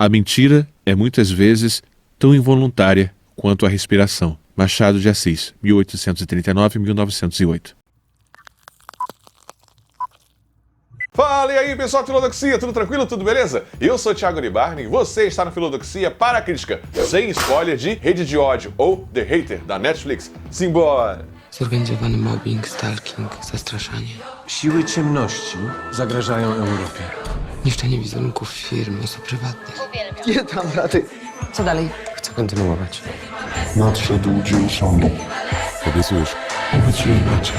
A mentira é muitas vezes tão involuntária quanto a respiração. Machado de Assis, 1839-1908. Fala, e aí, pessoal da Filodoxia, tudo tranquilo, tudo beleza? Eu sou o Thiago Uribarne e você está no Filodoxia para a crítica, sem spoiler, de Rede de Ódio, ou The Hater, da Netflix. Simbora! Zorganizowany mobbing, stalking, zastraszanie. Siły ciemności zagrażają Europie. Niszczenie wizerunków firm, osób prywatnych. Nie dam rady. Co dalej? Chcę kontynuować. Nadszedł dzień sądu. Obiecujesz? Obiecuję, bracie.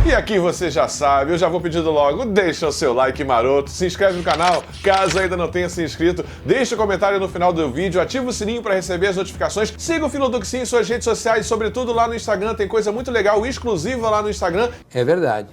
E aqui você já sabe, eu já vou pedindo logo, deixa o seu like maroto, se inscreve no canal, caso ainda não tenha se inscrito, deixa o comentário no final do vídeo, ativa o sininho para receber as notificações, siga o Filodoxia em suas redes sociais, sobretudo lá no Instagram, tem coisa muito legal, exclusiva lá no Instagram. É verdade.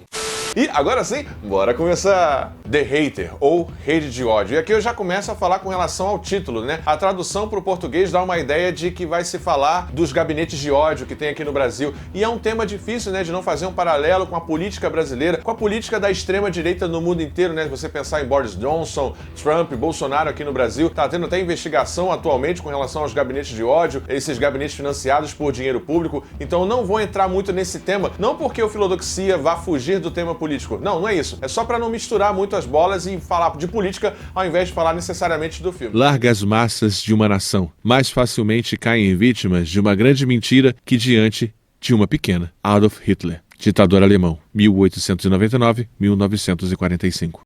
E agora sim, bora começar! The Hater, ou Rede de Ódio. E aqui eu já começo a falar com relação ao título, né? A tradução para o português dá uma ideia de que vai se falar dos gabinetes de ódio que tem aqui no Brasil. E é um tema difícil, né? De não fazer um paralelo com a política brasileira, com a política da extrema-direita no mundo inteiro, né? Você pensar em Boris Johnson, Trump, Bolsonaro aqui no Brasil. Tá tendo até investigação atualmente com relação aos gabinetes de ódio, esses gabinetes financiados por dinheiro público. Então eu não vou entrar muito nesse tema, não porque o Filodoxia vá fugir do tema político. Não, não é isso. É só para não misturar muito as bolas e falar de política ao invés de falar necessariamente do filme. Largas massas de uma nação mais facilmente caem vítimas de uma grande mentira que diante de uma pequena. Adolf Hitler, ditador alemão, 1899-1945.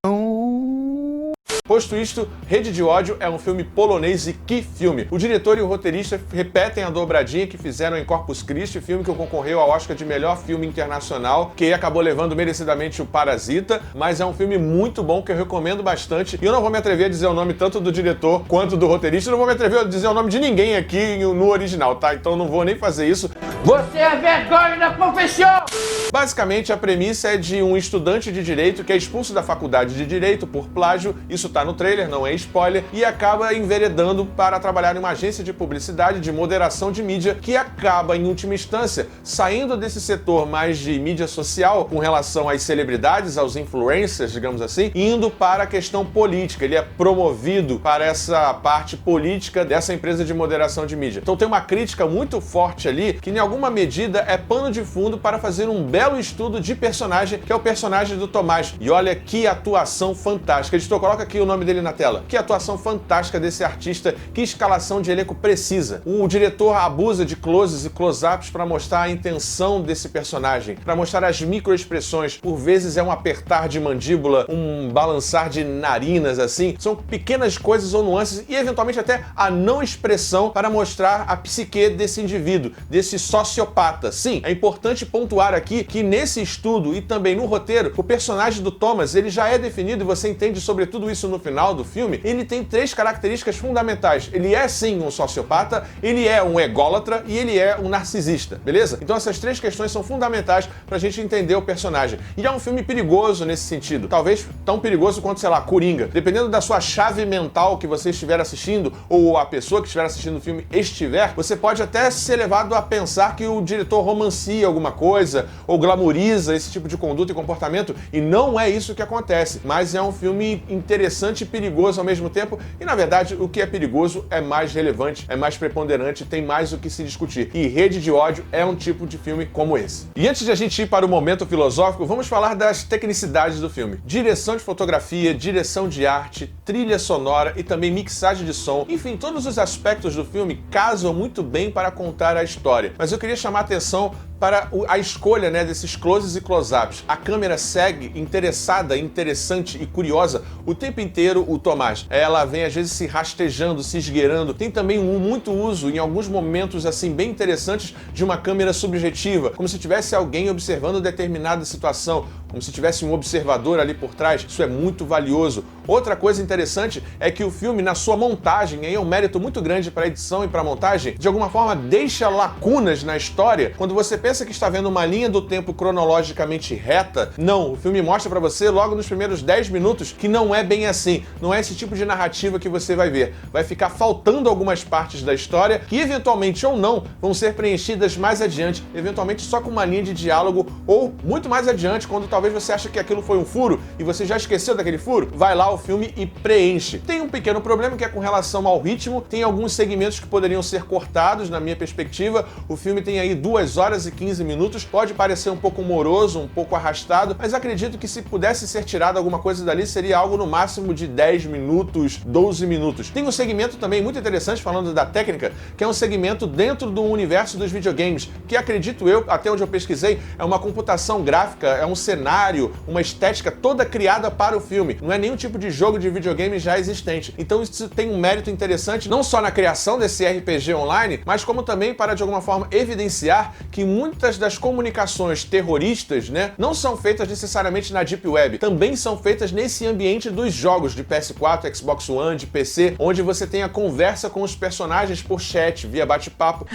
Posto isto, Rede de Ódio é um filme polonês e que filme! O diretor e o roteirista repetem a dobradinha que fizeram em Corpus Christi, filme que concorreu ao Oscar de melhor filme internacional, que acabou levando merecidamente o Parasita, mas é um filme muito bom que eu recomendo bastante. E eu não vou me atrever a dizer o nome tanto do diretor quanto do roteirista, eu não vou me atrever a dizer o nome de ninguém aqui no original, tá? Então não vou nem fazer isso. Você é vergonha da profissão! Basicamente, a premissa é de um estudante de direito que é expulso da faculdade de direito por plágio, isso tá no trailer, não é spoiler, e acaba enveredando para trabalhar em uma agência de publicidade, de moderação de mídia, que acaba, em última instância, saindo desse setor mais de mídia social, com relação às celebridades, aos influencers, digamos assim, indo para a questão política. Ele é promovido para essa parte política dessa empresa de moderação de mídia. Então tem uma crítica muito forte ali, que em alguma medida é pano de fundo para fazer um belo estudo de personagem, que é o personagem do Tomás. E olha que atuação fantástica. Editor, coloca aqui o nome dele na tela. Que atuação fantástica desse artista, que escalação de elenco precisa. O diretor abusa de closes e close-ups para mostrar a intenção desse personagem, para mostrar as microexpressões. Por vezes é um apertar de mandíbula, um balançar de narinas, assim. São pequenas coisas ou nuances e eventualmente até a não expressão para mostrar a psique desse indivíduo, desse sociopata. Sim, é importante pontuar aqui que nesse estudo e também no roteiro, o personagem do Thomas, ele já é definido e você entende sobre tudo isso no final do filme. Ele tem três características fundamentais. Ele é sim um sociopata, ele é um ególatra e ele é um narcisista, beleza? Então essas três questões são fundamentais pra gente entender o personagem. E é um filme perigoso nesse sentido. Talvez tão perigoso quanto, sei lá, Coringa. Dependendo da sua chave mental que você estiver assistindo ou a pessoa que estiver assistindo o filme estiver, você pode até ser levado a pensar que o diretor romancia alguma coisa ou glamoriza esse tipo de conduta e comportamento, e não é isso que acontece. Mas é um filme interessante e perigoso ao mesmo tempo, e na verdade o que é perigoso é mais relevante, é mais preponderante, tem mais o que se discutir. E Rede de Ódio é um tipo de filme como esse. E antes de a gente ir para o momento filosófico, vamos falar das tecnicidades do filme. Direção de fotografia, direção de arte, trilha sonora e também mixagem de som. Enfim, todos os aspectos do filme casam muito bem para contar a história. Mas eu queria chamar a atenção para a escolha, né, desses closes e close-ups. A câmera segue interessada, interessante e curiosa o tempo inteiro o Tomás. Ela vem às vezes se rastejando, se esgueirando. Tem também muito uso, em alguns momentos assim bem interessantes, de uma câmera subjetiva, como se tivesse alguém observando determinada situação, como se tivesse um observador ali por trás. Isso é muito valioso. Outra coisa interessante é que o filme, na sua montagem, aí é um mérito muito grande para a edição e para a montagem, de alguma forma deixa lacunas na história. Quando você pensa pensa que está vendo uma linha do tempo cronologicamente reta, não, o filme mostra pra você logo nos primeiros 10 minutos que não é bem assim, não é esse tipo de narrativa que você vai ver. Vai ficar faltando algumas partes da história que eventualmente ou não vão ser preenchidas mais adiante, eventualmente só com uma linha de diálogo ou muito mais adiante, quando talvez você acha que aquilo foi um furo e você já esqueceu daquele furo, vai lá o filme e preenche. Tem um pequeno problema que é com relação ao ritmo, tem alguns segmentos que poderiam ser cortados, na minha perspectiva. O filme tem aí 2 horas e 15 minutos, pode parecer um pouco moroso, um pouco arrastado, mas acredito que se pudesse ser tirado alguma coisa dali, seria algo no máximo de 10 minutos, 12 minutos. Tem um segmento também muito interessante, falando da técnica, que é um segmento dentro do universo dos videogames, que acredito eu, até onde eu pesquisei, é uma computação gráfica, é um cenário, uma estética toda criada para o filme. Não é nenhum tipo de jogo de videogame já existente. Então isso tem um mérito interessante, não só na criação desse RPG online, mas como também para, de alguma forma, evidenciar que muitas das comunicações terroristas, né, não são feitas necessariamente na Deep Web, também são feitas nesse ambiente dos jogos de PS4, Xbox One, de PC, onde você tem a conversa com os personagens por chat, via bate-papo.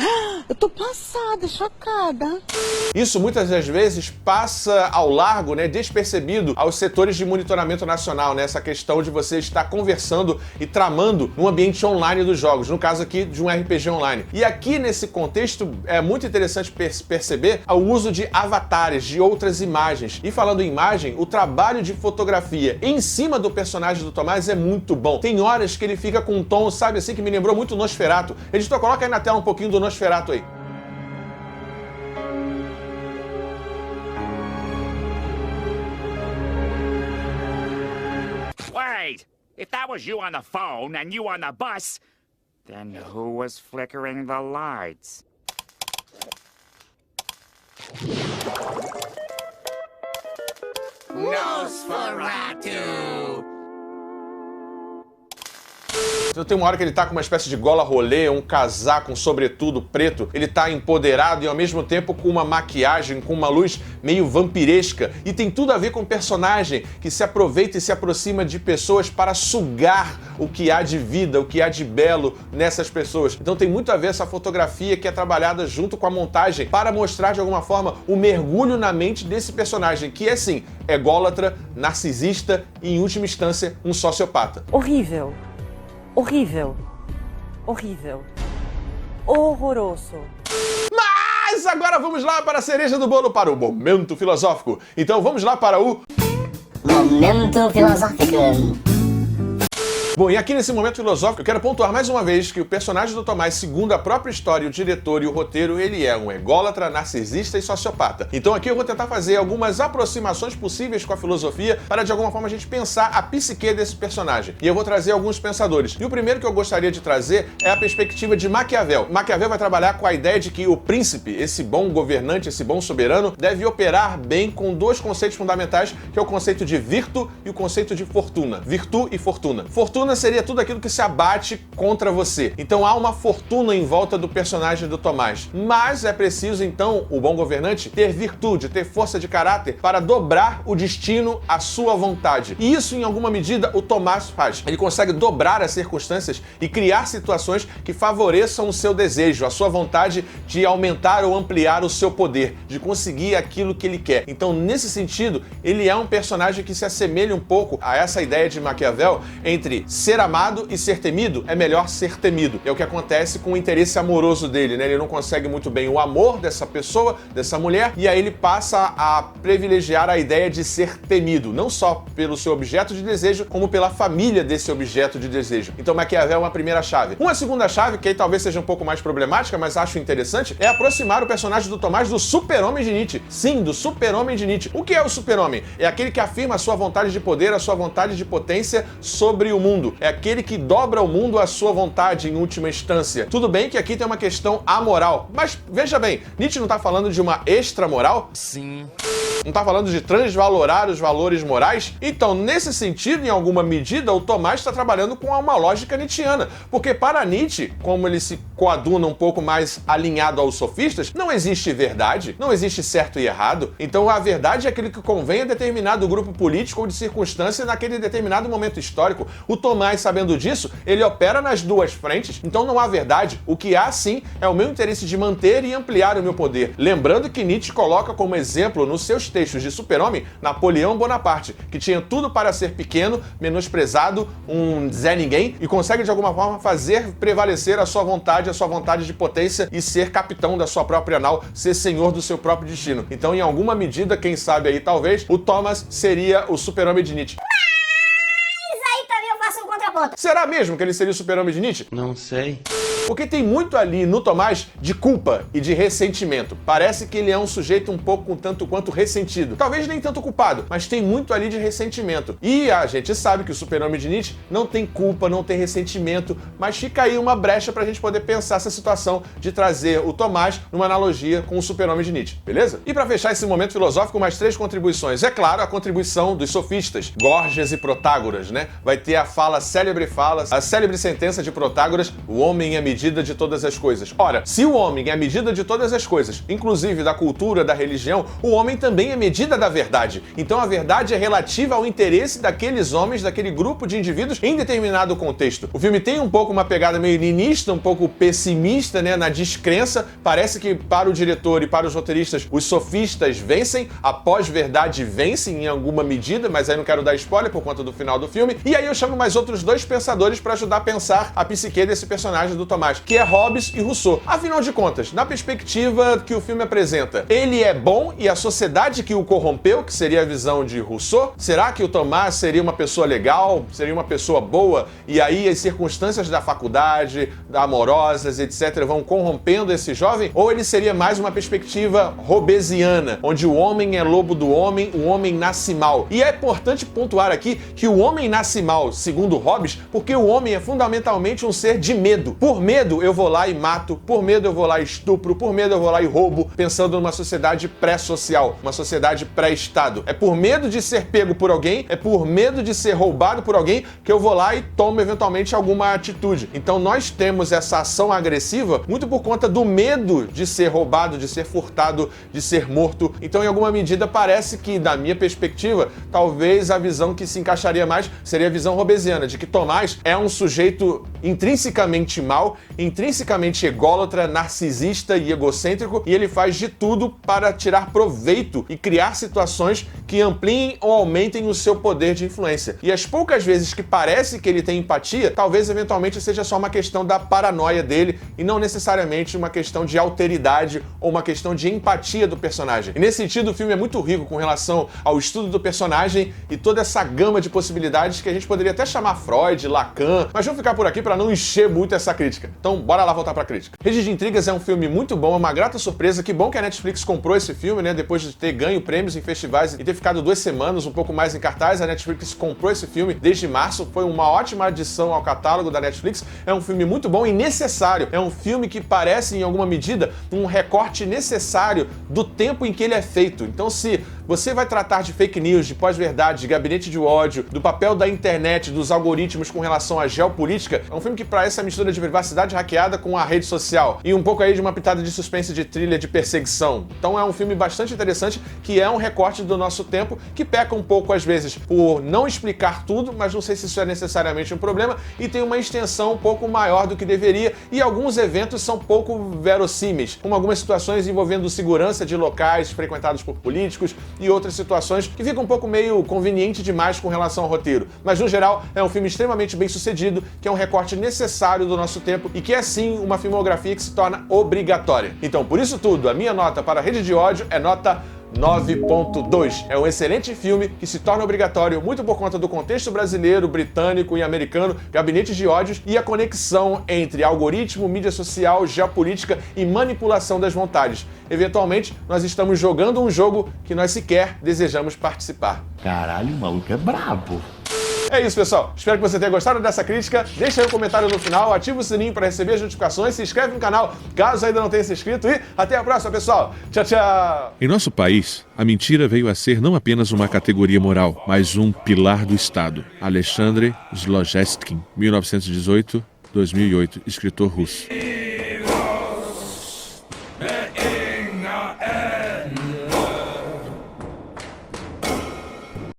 Eu tô passada, chocada. Isso muitas das vezes passa ao largo, né, despercebido aos setores de monitoramento nacional, né, essa questão de você estar conversando e tramando no ambiente online dos jogos, no caso aqui de um RPG online. E aqui nesse contexto é muito interessante perceber o uso de avatares, de outras imagens. E falando em imagem, o trabalho de fotografia em cima do personagem do Tomás é muito bom. Tem horas que ele fica com um tom, sabe assim, que me lembrou muito Nosferatu. Editor, coloca aí na tela um pouquinho do Nosferatu aí. Wait! If that was you on the phone and you on the bus, then who was flickering the lights? Nosferatu! Então tem uma hora que ele tá com uma espécie de gola rolê, um casaco, um sobretudo preto, ele tá empoderado e ao mesmo tempo com uma maquiagem, com uma luz meio vampiresca, e tem tudo a ver com um personagem que se aproveita e se aproxima de pessoas para sugar o que há de vida, o que há de belo nessas pessoas. Então tem muito a ver essa fotografia que é trabalhada junto com a montagem para mostrar de alguma forma o mergulho na mente desse personagem, que é sim, ególatra, narcisista e em última instância um sociopata. Horrível. Horrível. Horrível. Horroroso. Mas agora vamos lá para a cereja do bolo, para o momento filosófico. Então vamos lá para o Momento Filosófico. Bom, e aqui nesse momento filosófico eu quero pontuar mais uma vez que o personagem do Tomás, segundo a própria história, o diretor e o roteiro, ele é um ególatra, narcisista e sociopata. Então aqui eu vou tentar fazer algumas aproximações possíveis com a filosofia para de alguma forma a gente pensar a psique desse personagem. E eu vou trazer alguns pensadores. E o primeiro que eu gostaria de trazer é a perspectiva de Maquiavel. Maquiavel vai trabalhar com a ideia de que o príncipe, esse bom governante, esse bom soberano, deve operar bem com 2 conceitos fundamentais, que é o conceito de virtu e o conceito de fortuna. Virtu e fortuna. Fortuna seria tudo aquilo que se abate contra você. Então há uma fortuna em volta do personagem do Tomás. Mas é preciso, então, o bom governante ter virtude, ter força de caráter para dobrar o destino à sua vontade. E isso, em alguma medida, o Tomás faz. Ele consegue dobrar as circunstâncias e criar situações que favoreçam o seu desejo, a sua vontade de aumentar ou ampliar o seu poder, de conseguir aquilo que ele quer. Então, nesse sentido, ele é um personagem que se assemelha um pouco a essa ideia de Maquiavel entre ser amado e ser temido. É melhor ser temido. É o que acontece com o interesse amoroso dele, né? Ele não consegue muito bem o amor dessa pessoa, dessa mulher, e aí ele passa a privilegiar a ideia de ser temido, não só pelo seu objeto de desejo, como pela família desse objeto de desejo. Então Maquiavel é uma primeira chave. Uma segunda chave, que aí talvez seja um pouco mais problemática, mas acho interessante, é aproximar o personagem do Tomás do super-homem de Nietzsche. Sim, do super-homem de Nietzsche. O que é o super-homem? É aquele que afirma a sua vontade de poder, a sua vontade de potência sobre o mundo. É aquele que dobra o mundo à sua vontade em última instância. Tudo bem que aqui tem uma questão amoral, mas veja bem, Nietzsche não está falando de uma extramoral? Sim. Não tá falando de transvalorar os valores morais? Então, nesse sentido, em alguma medida, o Tomás está trabalhando com uma lógica nietzschiana. Porque para Nietzsche, como ele se coaduna um pouco mais alinhado aos sofistas, não existe verdade, não existe certo e errado. Então, a verdade é aquilo que convém a determinado grupo político ou de circunstância naquele determinado momento histórico. O Tomás, sabendo disso, ele opera nas duas frentes, então não há verdade. O que há, sim, é o meu interesse de manter e ampliar o meu poder. Lembrando que Nietzsche coloca como exemplo nos seus textos de Super-Homem Napoleão Bonaparte, que tinha tudo para ser pequeno, menosprezado, um Zé Ninguém, e consegue de alguma forma fazer prevalecer a sua vontade de potência e ser capitão da sua própria nau, ser senhor do seu próprio destino. Então, em alguma medida, quem sabe aí, talvez, o Thomas seria o Super-Homem de Nietzsche. Mas aí também eu faço um contraponto. Será mesmo que ele seria o Super-Homem de Nietzsche? Não sei. Porque tem muito ali no Tomás de culpa e de ressentimento. Parece que ele é um sujeito um pouco um tanto quanto ressentido. Talvez nem tanto culpado, mas tem muito ali de ressentimento. E a gente sabe que o Super-Homem de Nietzsche não tem culpa, não tem ressentimento, mas fica aí uma brecha pra gente poder pensar essa situação de trazer o Tomás numa analogia com o Super-Homem de Nietzsche, beleza? E pra fechar esse momento filosófico, mais 3 contribuições. É claro, a contribuição dos sofistas, Górgias e Protágoras, né? Vai ter a célebre sentença de Protágoras: o homem é medida de todas as coisas. Ora, se o homem é a medida de todas as coisas, inclusive da cultura, da religião, o homem também é medida da verdade. Então a verdade é relativa ao interesse daqueles homens, daquele grupo de indivíduos em determinado contexto. O filme tem um pouco uma pegada meio niilista, um pouco pessimista, né, na descrença. Parece que para o diretor e para os roteiristas, os sofistas vencem, a pós-verdade vence em alguma medida, mas aí não quero dar spoiler por conta do final do filme. E aí eu chamo mais outros 2 pensadores para ajudar a pensar a psique desse personagem do Tomás, que é Hobbes e Rousseau. Afinal de contas, na perspectiva que o filme apresenta, ele é bom e a sociedade que o corrompeu, que seria a visão de Rousseau? Será que o Tomás seria uma pessoa legal, seria uma pessoa boa, e aí as circunstâncias da faculdade, amorosas, etc., vão corrompendo esse jovem? Ou ele seria mais uma perspectiva hobbesiana, onde o homem é lobo do homem, o homem nasce mal? E é importante pontuar aqui que o homem nasce mal, segundo Hobbes, porque o homem é fundamentalmente um ser de medo. Por medo, eu vou lá e mato, por medo eu vou lá e estupro, por medo eu vou lá e roubo, pensando numa sociedade pré-social, uma sociedade pré-estado. É por medo de ser pego por alguém, é por medo de ser roubado por alguém que eu vou lá e tomo eventualmente alguma atitude. Então nós temos essa ação agressiva muito por conta do medo de ser roubado, de ser furtado, de ser morto. Então, em alguma medida, parece que, da minha perspectiva, talvez a visão que se encaixaria mais seria a visão hobbesiana, de que Tomás é um sujeito intrinsecamente mau, intrinsecamente ególatra, narcisista e egocêntrico, e ele faz de tudo para tirar proveito e criar situações que ampliem ou aumentem o seu poder de influência. E as poucas vezes que parece que ele tem empatia, talvez eventualmente seja só uma questão da paranoia dele e não necessariamente uma questão de alteridade ou uma questão de empatia do personagem. E nesse sentido, o filme é muito rico com relação ao estudo do personagem e toda essa gama de possibilidades que a gente poderia até chamar Freud, Lacan, mas vamos ficar por aqui para não encher muito essa crítica. Então, bora lá voltar pra crítica. Rede de Intrigas é um filme muito bom, é uma grata surpresa. Que bom que a Netflix comprou esse filme, né? Depois de ter ganho prêmios em festivais e ter ficado 2 semanas, um pouco mais em cartaz, a Netflix comprou esse filme desde março. Foi uma ótima adição ao catálogo da Netflix. É um filme muito bom e necessário. É um filme que parece, em alguma medida, um recorte necessário do tempo em que ele é feito. Então, se você vai tratar de fake news, de pós-verdade, de gabinete de ódio, do papel da internet, dos algoritmos com relação à geopolítica, é um filme que parece essa mistura de privacidade hackeada com a rede social e um pouco aí de uma pitada de suspense, de trilha, de perseguição. Então é um filme bastante interessante, que é um recorte do nosso tempo, que peca um pouco às vezes por não explicar tudo, mas não sei se isso é necessariamente um problema, e tem uma extensão um pouco maior do que deveria, e alguns eventos são pouco verossímeis, como algumas situações envolvendo segurança de locais frequentados por políticos e outras situações que ficam um pouco meio conveniente demais com relação ao roteiro. Mas no geral é um filme extremamente bem sucedido, que é um recorte necessário do nosso tempo e que é sim uma filmografia que se torna obrigatória. Então, por isso tudo, a minha nota para Rede de Ódio é nota 9.2. É um excelente filme que se torna obrigatório muito por conta do contexto brasileiro, britânico e americano, gabinetes de ódios e a conexão entre algoritmo, mídia social, geopolítica e manipulação das vontades. Eventualmente, nós estamos jogando um jogo que nós sequer desejamos participar. Caralho, o maluco é brabo. É isso, pessoal. Espero que você tenha gostado dessa crítica. Deixa aí um comentário no final, ativa o sininho para receber as notificações, se inscreve no canal caso ainda não tenha se inscrito e até a próxima, pessoal. Tchau, tchau! Em nosso país, a mentira veio a ser não apenas uma categoria moral, mas um pilar do Estado. Alexandre Zlojestkin, 1918-2008, escritor russo.